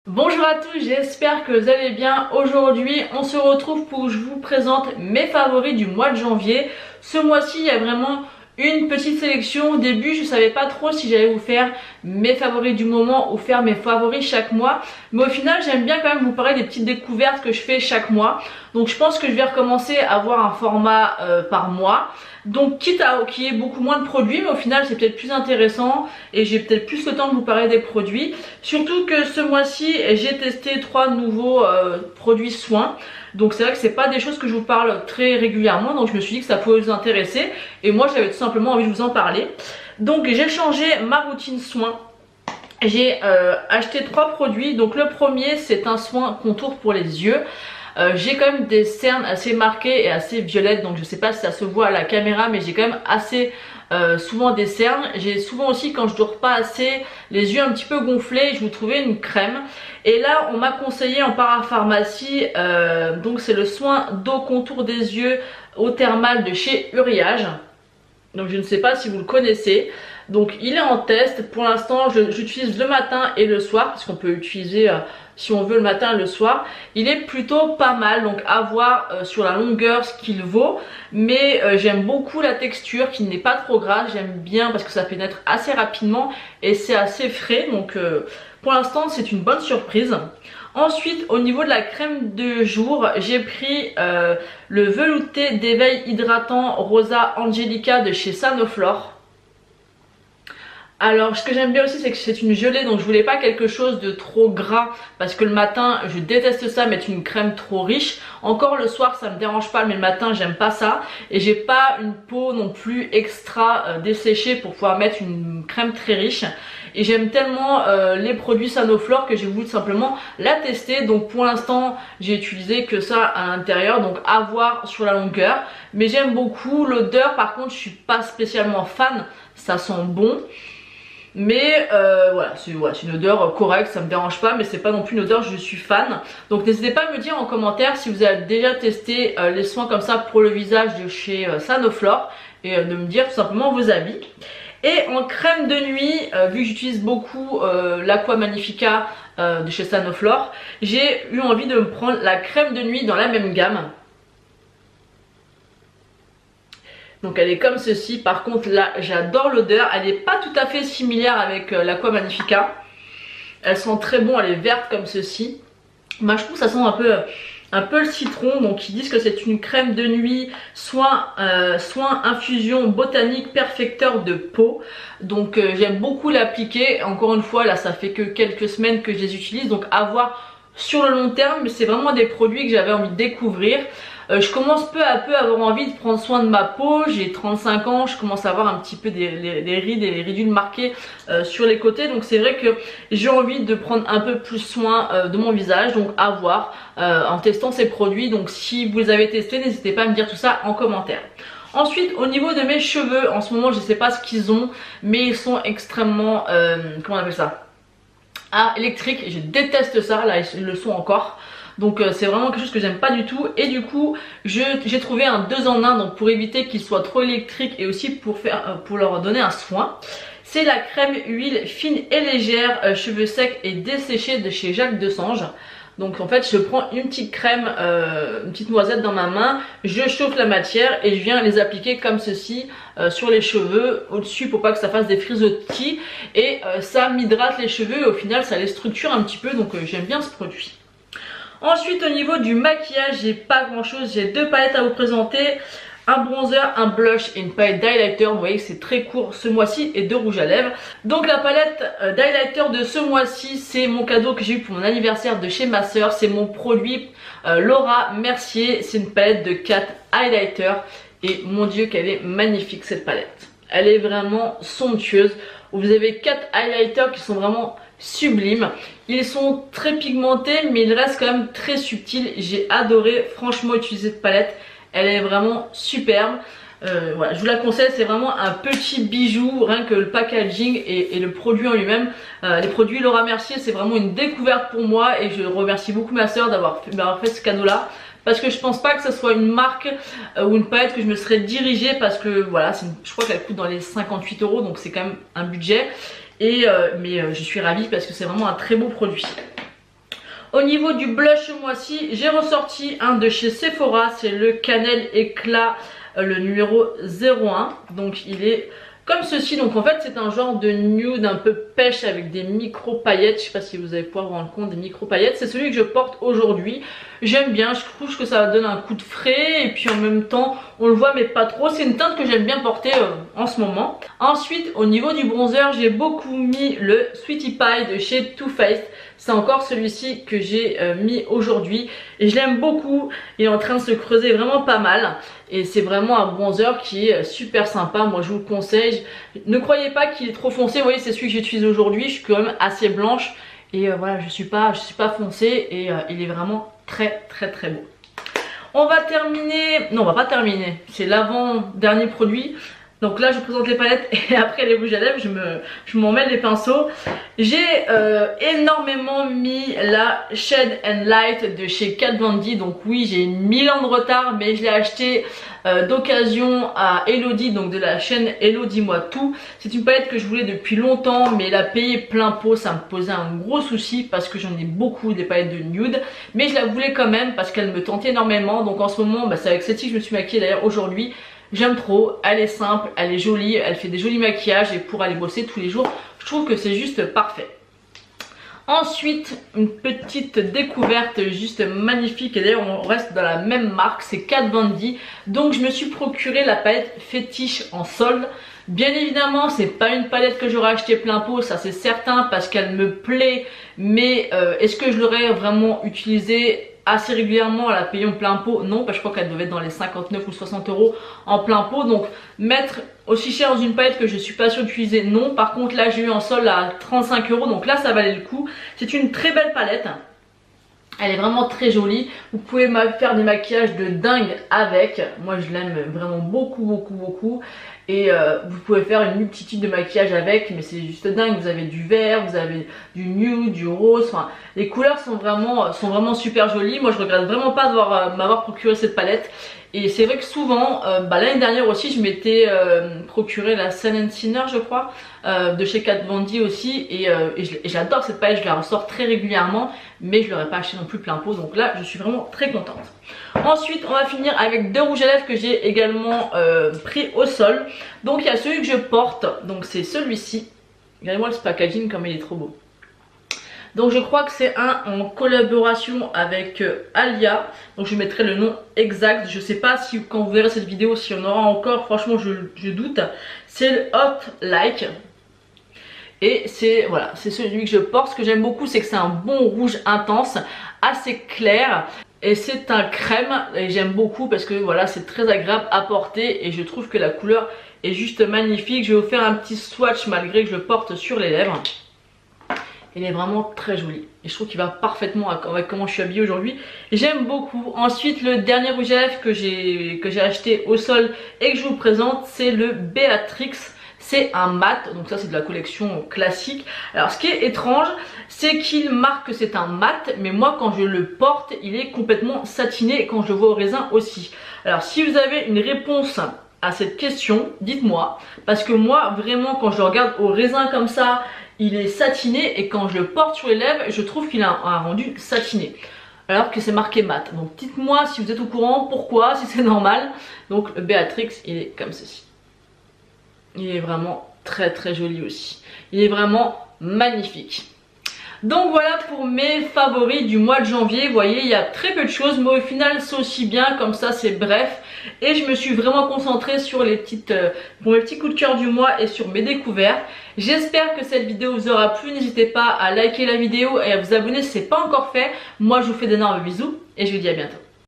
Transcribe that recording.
Bonjour à tous, j'espère que vous allez bien. Aujourd'hui, on se retrouve pour que je vous présente mes favoris du mois de janvier. Ce mois-ci, il y a vraiment une petite sélection. Au début, je ne savais pas trop si j'allais vous faire mes favoris du moment ou faire mes favoris chaque mois. Mais au final, j'aime bien quand même vous parler des petites découvertes que je fais chaque mois. Donc je pense que je vais recommencer à avoir un format par mois. Donc quitte à qu'il y ait beaucoup moins de produits, mais au final c'est peut-être plus intéressant et j'ai peut-être plus le temps de vous parler des produits. Surtout que ce mois-ci j'ai testé 3 nouveaux produits soins. Donc c'est vrai que c'est pas des choses que je vous parle très régulièrement, donc je me suis dit que ça pouvait vous intéresser. Et moi j'avais tout simplement envie de vous en parler. Donc j'ai changé ma routine soins. J'ai acheté 3 produits. Donc le premier c'est un soin contour pour les yeux. J'ai quand même des cernes assez marquées et assez violettes, donc je sais pas si ça se voit à la caméra, mais j'ai quand même assez souvent des cernes. J'ai souvent aussi, quand je dors pas assez, les yeux un petit peu gonflés. Je vous trouvais une crème et là on m'a conseillé en parapharmacie, donc c'est le soin d'eau contour des yeux eau thermale de chez Uriage. Donc je ne sais pas si vous le connaissez. Donc il est en test. Pour l'instant j'utilise le matin et le soir, parce qu'on peut l'utiliser si on veut le matin et le soir. Il est plutôt pas mal, donc à voir sur la longueur ce qu'il vaut. Mais j'aime beaucoup la texture qui n'est pas trop grasse. J'aime bien parce que ça pénètre assez rapidement et c'est assez frais. Donc pour l'instant c'est une bonne surprise. Ensuite, au niveau de la crème de jour, j'ai pris le velouté d'éveil hydratant Rosa Angelica de chez Sanoflore. Alors ce que j'aime bien aussi, c'est que c'est une gelée, donc je voulais pas quelque chose de trop gras parce que le matin je déteste ça, mettre une crème trop riche. Encore le soir ça me dérange pas, mais le matin j'aime pas ça. Et j'ai pas une peau non plus extra desséchée pour pouvoir mettre une crème très riche. Et j'aime tellement les produits Sanoflore que j'ai voulu simplement la tester. Donc pour l'instant j'ai utilisé que ça à l'intérieur, donc à voir sur la longueur. Mais j'aime beaucoup l'odeur. Par contre je suis pas spécialement fan, ça sent bon. Mais voilà, c'est une odeur correcte, ça me dérange pas, mais c'est pas non plus une odeur je suis fan. Donc n'hésitez pas à me dire en commentaire si vous avez déjà testé les soins comme ça pour le visage de chez Sanoflore, et de me dire tout simplement vos avis. Et en crème de nuit, vu que j'utilise beaucoup l'Aqua Magnifica de chez Sanoflore, j'ai eu envie de me prendre la crème de nuit dans la même gamme. Donc elle est comme ceci. Par contre là j'adore l'odeur. Elle n'est pas tout à fait similaire avec l'Aqua Magnifica. Elle sent très bon, elle est verte comme ceci. Moi je trouve que ça sent un peu le citron. Donc ils disent que c'est une crème de nuit soin infusion botanique perfecteur de peau. Donc j'aime beaucoup l'appliquer. Encore une fois là ça fait que quelques semaines que je les utilise. Donc à voir sur le long terme. Mais c'est vraiment des produits que j'avais envie de découvrir. Je commence peu à peu à avoir envie de prendre soin de ma peau. J'ai 35 ans, je commence à avoir un petit peu les rides et les ridules marquées sur les côtés. Donc c'est vrai que j'ai envie de prendre un peu plus soin de mon visage. Donc à voir en testant ces produits. Donc si vous les avez testés, n'hésitez pas à me dire tout ça en commentaire. Ensuite, au niveau de mes cheveux, en ce moment je ne sais pas ce qu'ils ont, mais ils sont extrêmement, comment on appelle ça, électriques. Je déteste ça, là ils le sont encore. Donc c'est vraiment quelque chose que j'aime pas du tout. Et du coup j'ai trouvé un 2 en 1, donc pour éviter qu'ils soient trop électriques et aussi pour leur donner un soin. C'est la crème huile fine et légère cheveux secs et desséchés de chez Jacques Desange. Donc en fait je prends une petite crème, une petite noisette dans ma main, je chauffe la matière et je viens les appliquer comme ceci sur les cheveux au dessus pour pas que ça fasse des frisottis. Et ça m'hydrate les cheveux et au final ça les structure un petit peu, donc j'aime bien ce produit. Ensuite au niveau du maquillage, j'ai pas grand chose, j'ai 2 palettes à vous présenter. Un bronzer, un blush et une palette d'highlighter. Vous voyez que c'est très court ce mois-ci, et 2 rouges à lèvres. Donc la palette d'highlighter de ce mois-ci, c'est mon cadeau que j'ai eu pour mon anniversaire de chez ma soeur. C'est mon produit Laura Mercier. C'est une palette de 4 highlighters et mon dieu qu'elle est magnifique cette palette. Elle est vraiment somptueuse. Vous avez 4 highlighters qui sont vraiment sublimes. Ils sont très pigmentés mais ils restent quand même très subtils. J'ai adoré franchement utiliser cette palette. Elle est vraiment superbe. Voilà, je vous la conseille, c'est vraiment un petit bijou, rien que le packaging et le produit en lui-même. Les produits Laura Mercier, c'est vraiment une découverte pour moi et je remercie beaucoup ma soeur d'avoir fait ce cadeau là. Parce que je pense pas que ce soit une marque ou une palette que je me serais dirigée, parce que voilà, je crois qu'elle coûte dans les 58 €, donc c'est quand même un budget. Mais je suis ravie parce que c'est vraiment un très beau produit. Au niveau du blush ce mois-ci, j'ai ressorti un de chez Sephora, c'est le Cannelle Éclat, le numéro 01. Donc il est comme ceci. Donc en fait c'est un genre de nude un peu pêche avec des micro paillettes. Je sais pas si vous allez pouvoir vous rendre compte des micro paillettes. C'est celui que je porte aujourd'hui. J'aime bien, je trouve que ça donne un coup de frais et puis en même temps on le voit mais pas trop. C'est une teinte que j'aime bien porter en ce moment. Ensuite au niveau du bronzer, j'ai beaucoup mis le Sweetie Pie de chez Too Faced. C'est encore celui-ci que j'ai mis aujourd'hui et je l'aime beaucoup. Il est en train de se creuser vraiment pas mal et c'est vraiment un bronzer qui est super sympa. Moi je vous le conseille. Ne croyez pas qu'il est trop foncé. Vous voyez, c'est celui que j'utilise aujourd'hui. Je suis quand même assez blanche et voilà, je suis pas foncée et il est vraiment très beau. On va terminer, non on va pas terminer, c'est l'avant-dernier produit. Donc là je vous présente les palettes et après les rouges à lèvres je m'en mêle les pinceaux. J'ai énormément mis la Shade and Light de chez Kat Von D. Donc oui, j'ai 1000 ans de retard mais je l'ai acheté d'occasion à Elodie, donc de la chaîne Hello Dis-moi tout. C'est une palette que je voulais depuis longtemps mais la payer plein pot ça me posait un gros souci parce que j'en ai beaucoup des palettes de nude. Mais je la voulais quand même parce qu'elle me tentait énormément. Donc en ce moment c'est avec celle-ci que je me suis maquillée d'ailleurs aujourd'hui. J'aime trop, elle est simple, elle est jolie, elle fait des jolis maquillages et pour aller bosser tous les jours, je trouve que c'est juste parfait. Ensuite, une petite découverte juste magnifique et d'ailleurs on reste dans la même marque, c'est Kat Von D. Donc je me suis procuré la palette fétiche en solde. Bien évidemment, c'est pas une palette que j'aurais acheté plein pot, ça c'est certain parce qu'elle me plaît. Mais est-ce que je l'aurais vraiment utilisée assez régulièrement à la payer en plein pot? Non, parce que je crois qu'elle devait être dans les 59 ou 60 euros en plein pot. Donc mettre aussi cher dans une palette que je suis pas sûre d'utiliser, non. Par contre là j'ai eu en solde à 35 euros, donc là ça valait le coup. C'est une très belle palette. Elle est vraiment très jolie. Vous pouvez faire des maquillages de dingue avec. Moi je l'aime vraiment beaucoup. Et vous pouvez faire une multitude de maquillages avec, mais c'est juste dingue. Vous avez du vert, vous avez du nude, du rose. Enfin, les couleurs sont vraiment super jolies. Moi je regrette vraiment pas de m'avoir procuré cette palette. Et c'est vrai que souvent, l'année dernière aussi, je m'étais procuré la Sun & Sinner, je crois, de chez Kat Von D aussi. Et j'adore cette palette, je la ressors très régulièrement, mais je ne l'aurais pas acheté non plus plein pot. Donc là, je suis vraiment très contente. Ensuite, on va finir avec deux rouges à lèvres que j'ai également pris au sol. Donc il y a celui que je porte, donc c'est celui-ci. Regardez-moi ce packaging comme il est trop beau. Donc je crois que c'est un en collaboration avec Alia. Donc je mettrai le nom exact. Je sais pas si quand vous verrez cette vidéo si on aura encore. Franchement je doute. C'est le Hot Like. Et c'est voilà, c'est celui que je porte. Ce que j'aime beaucoup c'est que c'est un bon rouge intense, assez clair. Et c'est un crème et j'aime beaucoup parce que voilà c'est très agréable à porter. Et je trouve que la couleur est juste magnifique. Je vais vous faire un petit swatch malgré que je le porte sur les lèvres. Il est vraiment très joli et je trouve qu'il va parfaitement avec comment je suis habillée aujourd'hui. J'aime beaucoup. Ensuite le dernier rouge à lèvres que j'ai acheté au sol et que je vous présente, c'est le Beatrix. C'est un mat, donc ça c'est de la collection classique. Alors ce qui est étrange, c'est qu'il marque que c'est un mat, mais moi quand je le porte, il est complètement satiné et quand je le vois au raisin aussi. Alors si vous avez une réponse à cette question, dites-moi, parce que moi vraiment quand je le regarde au raisin comme ça, il est satiné et quand je le porte sur les lèvres, je trouve qu'il a un rendu satiné. Alors que c'est marqué mat. Donc dites-moi si vous êtes au courant, pourquoi, si c'est normal. Donc le Beatrix, il est comme ceci. Il est vraiment très joli aussi. Il est vraiment magnifique. Donc voilà pour mes favoris du mois de janvier. Vous voyez, il y a très peu de choses, mais au final c'est aussi bien, comme ça c'est bref. Et je me suis vraiment concentrée sur les pour mes petits coups de cœur du mois et sur mes découvertes. J'espère que cette vidéo vous aura plu. N'hésitez pas à liker la vidéo et à vous abonner si ce n'est pas encore fait. Moi je vous fais d'énormes bisous et je vous dis à bientôt.